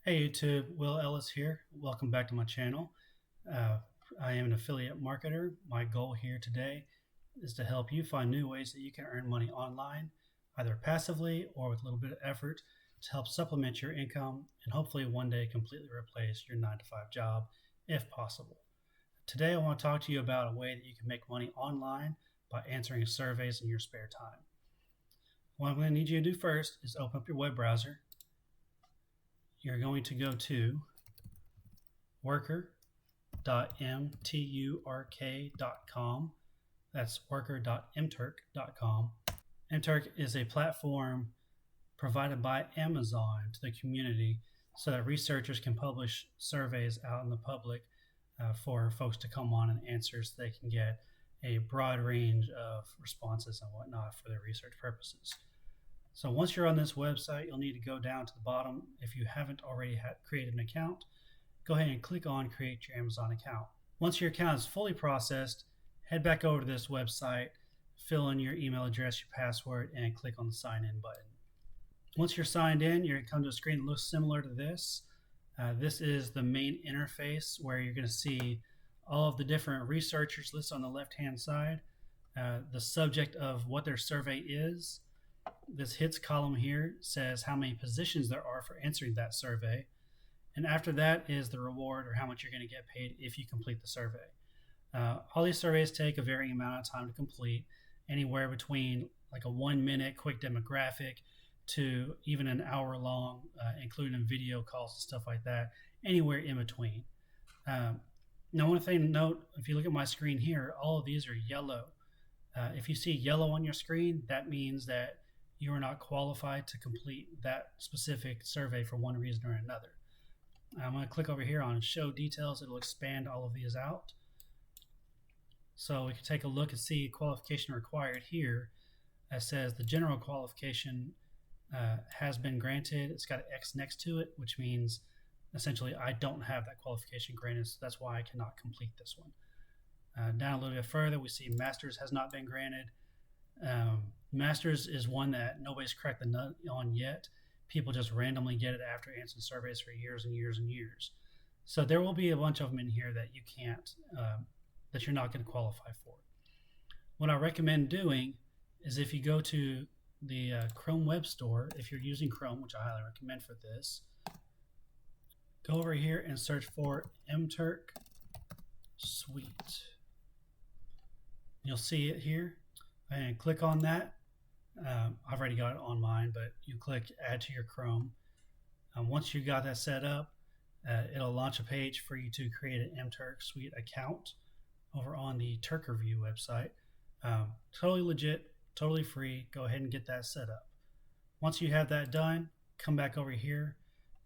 Hey YouTube, Will Ellis here. Welcome back to my channel. Uh, I am an affiliate marketer. My goal here today is to help you find new ways that you can earn money online, either passively or with a little bit of effort to help supplement your income and hopefully one day completely replace your 9 to 5 job if possible. Today I want to talk to you about a way that you can make money online by answering surveys in your spare time. What I'm going to need you to do first is open up your web browser. You're going to go to worker.mturk.com. That's worker.mturk.com. Mturk is a platform provided by Amazon to the community so that researchers can publish surveys out in the public for folks to come on and answer so they can get a broad range of responses and whatnot for their research purposes. So once you're on this website, you'll need to go down to the bottom. If you haven't already created an account, go ahead and click on create your Amazon account. Once your account is fully processed, head back over to this website, fill in your email address, your password, and click on the sign in button. Once you're signed in, you're going to come to a screen that looks similar to this. This is the main interface where you're going to see all of the different researchers listed on the left hand side, the subject of what their survey is. This hits column here says how many positions there are for answering that survey. And after that is the reward or how much you're going to get paid if you complete the survey. All these surveys take a varying amount of time to complete, anywhere between like a 1 minute quick demographic to even an hour long, including video calls and stuff like that, anywhere in between. Now, one thing to note, if you look at my screen here, all of these are yellow. If you see yellow on your screen, that means that you are not qualified to complete that specific survey for one reason or another. I'm going to click over here on show details. It'll expand all of these out. So we can take a look and see qualification required here. It says the general qualification has been granted. It's got an X next to it, which means essentially I don't have that qualification granted, so that's why I cannot complete this one. Down a little bit further, we see Masters has not been granted. Masters is one that nobody's cracked the nut on yet. People just randomly get it after answering surveys for years and years and years. So there will be a bunch of them in here that you can't, that you're not going to qualify for. What I recommend doing is if you go to the Chrome Web Store, if you're using Chrome, which I highly recommend for this, go over here and search for Mturk Suite. You'll see it here, and click on that. I've already got it on mine, but you click add to your Chrome. Once you got that set up, it'll launch a page for you to create an Mturk Suite account over on the TurkerView website. Totally legit, totally free. Go ahead and get that set up. Once you have that done, come back over here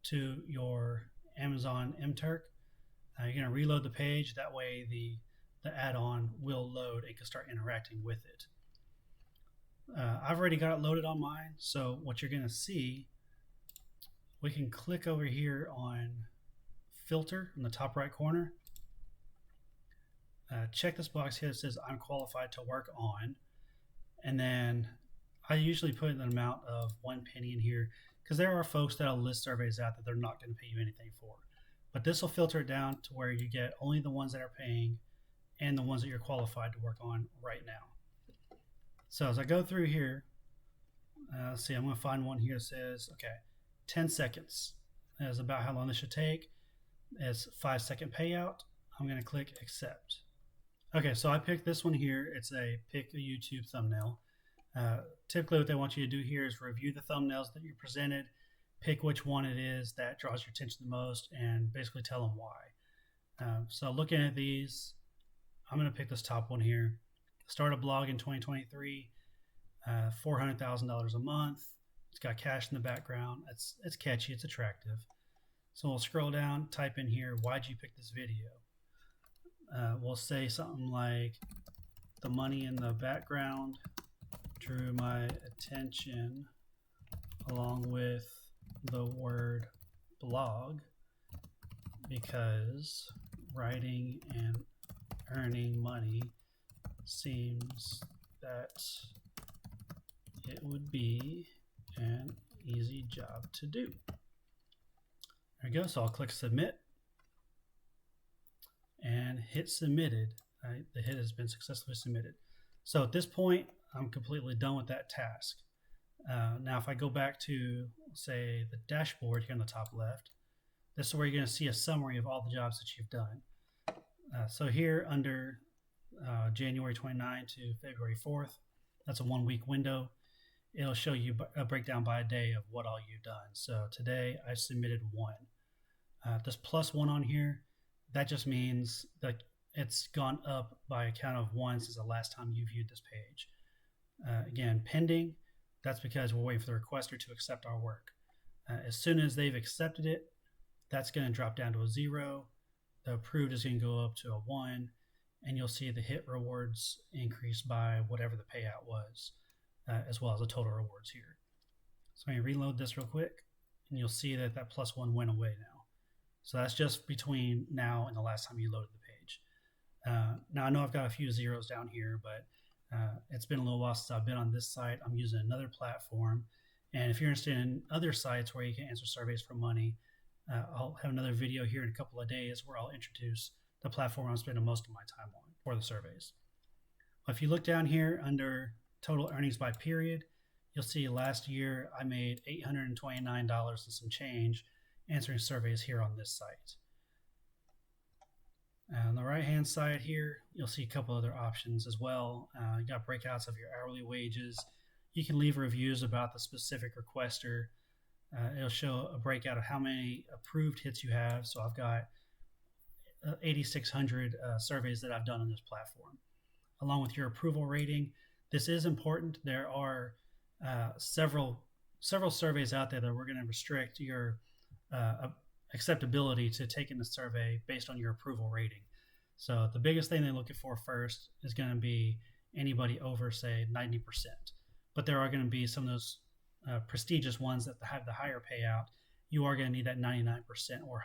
to your Amazon Mturk. You're going to reload the page. That way the add-on will load and can start interacting with it. I've already got it loaded on mine, so what you're going to see, we can click over here on filter in the top right corner. Check this box here that says I'm qualified to work on, and then I usually put an amount of 1 penny in here because there are folks that'll list surveys out that they're not going to pay you anything for, but this will filter it down to where you get only the ones that are paying and the ones that you're qualified to work on right now. So as I go through here, let's see, I'm going to find one here that says, okay, 10 seconds is about how long this should take. It's 5-second payout. I'm going to click accept. Okay, so I picked this one here. It's a pick a YouTube thumbnail. Typically what they want you to do here is review the thumbnails that you presented, pick which one it is that draws your attention the most, and basically tell them why. So looking at these, I'm going to pick this top one here. Start a blog in 2023, $400,000 a month. It's got cash in the background. It's catchy, it's attractive. So we'll scroll down, type in here, why'd you pick this video? We'll say something like, the money in the background drew my attention along with the word blog because writing and earning money seems that it would be an easy job to do. There we go. So I'll click submit and hit submitted. Right? The hit has been successfully submitted. So at this point, I'm completely done with that task. Now, if I go back to, say, the dashboard here on the top left, this is where you're going to see a summary of all the jobs that you've done. So here under January 29 to February 4th, that's a 1 week window. It'll show you a breakdown by a day of what all you've done. So today I submitted 1. This +1 on here, that just means that it's gone up by a count of 1 since the last time you viewed this page. Again, pending, that's because we're waiting for the requester to accept our work. As soon as they've accepted it, that's going to drop down to a 0. The approved is going to go up to a 1, and you'll see the hit rewards increase by whatever the payout was, as well as the total rewards here. So I'm going to reload this real quick, and you'll see that that +1 went away now. So that's just between now and the last time you loaded the page. Now I know I've got a few zeros down here, but it's been a little while since I've been on this site. I'm using another platform. And if you're interested in other sites where you can answer surveys for money, I'll have another video here in a couple of days where I'll introduce the platform I'm spending most of my time on for the surveys. If you look down here under total earnings by period, you'll see last year I made $829 and some change answering surveys here on this site. On the right hand side here, you'll see a couple other options as well. You got breakouts of your hourly wages. You can leave reviews about the specific requester. It'll show a breakout of how many approved hits you have. So I've got 8,600 surveys that I've done on this platform. Along with your approval rating, this is important. There are several surveys out there that we're going to restrict your acceptability to taking the survey based on your approval rating. So the biggest thing they're looking for first is going to be anybody over, say, 90%. But there are going to be some of those prestigious ones that have the higher payout. You are going to need that 99% or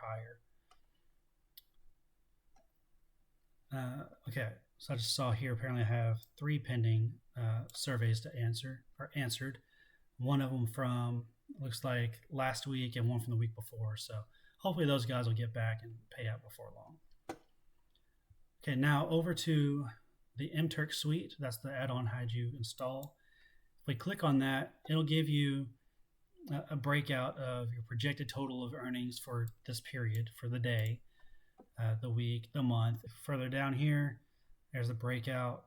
higher. Okay, so I just saw here apparently I have 3 pending surveys to answer, or answered. One of them from, looks like last week, and one from the week before. So hopefully those guys will get back and pay out before long. Okay, now over to the MTurk suite. That's the add-on I had you install. If we click on that, it'll give you a breakout of your projected total of earnings for this period, for the day, the week, the month. Further down here, there's a breakout,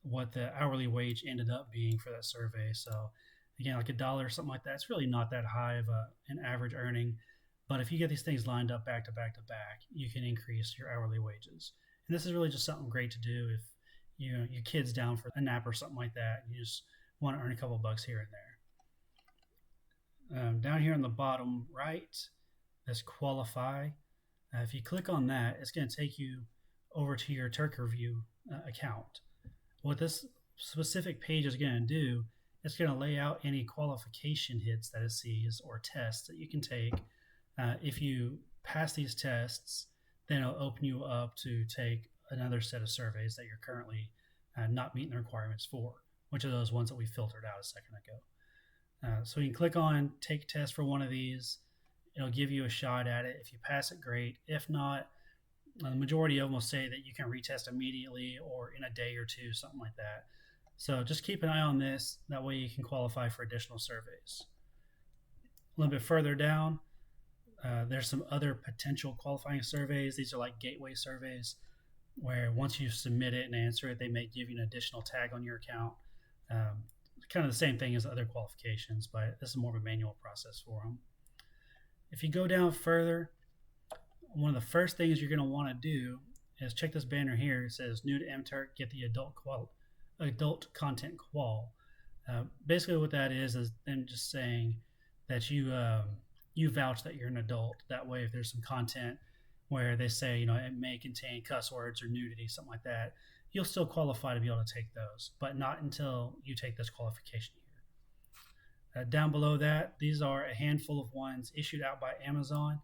what the hourly wage ended up being for that survey. So again, like $1 or something like that. It's really not that high of an average earning. But if you get these things lined up back to back to back, you can increase your hourly wages. And this is really just something great to do if your kid's down for a nap or something like that. And you just want to earn a couple bucks here and there. Down here on the bottom right, there's qualify. If you click on that, it's going to take you over to your Turk Review account. What this specific page is going to do, it's going to lay out any qualification hits that it sees or tests that you can take. If you pass these tests, then it'll open you up to take another set of surveys that you're currently not meeting the requirements for, which are those ones that we filtered out a second ago. So you can click on take test for one of these. It'll give you a shot at it. If you pass it, great. If not, the majority of them will say that you can retest immediately or in a day or two, something like that. So just keep an eye on this. That way you can qualify for additional surveys. A little bit further down, there's some other potential qualifying surveys. These are like gateway surveys where once you submit it and answer it, they may give you an additional tag on your account. Kind of the same thing as other qualifications, but this is more of a manual process for them. If you go down further, one of the first things you're going to want to do is check this banner here. It says new to MTurk, get the adult content qual. Basically what that is them just saying that you vouch that you're an adult. That way if there's some content where they say it may contain cuss words or nudity, something like that, you'll still qualify to be able to take those, but not until you take this qualification here. Down below that, these are a handful of ones issued out by Amazon.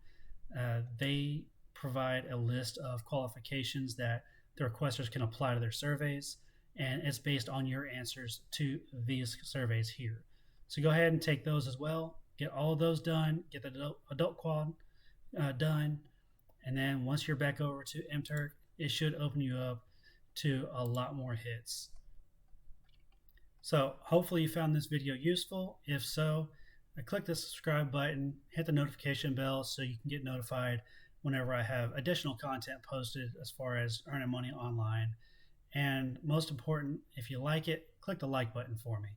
They provide a list of qualifications that the requesters can apply to their surveys, and it's based on your answers to these surveys here. So go ahead and take those as well. Get all of those done. Get the adult qual done. And then once you're back over to MTurk, it should open you up to a lot more hits. So hopefully you found this video useful. If so, click the subscribe button, hit the notification bell so you can get notified whenever I have additional content posted as far as earning money online. And most important, if you like it, click the like button for me.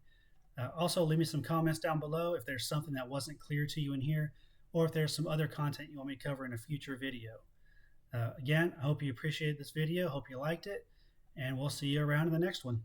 Also, leave me some comments down below if there's something that wasn't clear to you in here, or if there's some other content you want me to cover in a future video. Again, I hope you appreciated this video. Hope you liked it, and we'll see you around in the next one.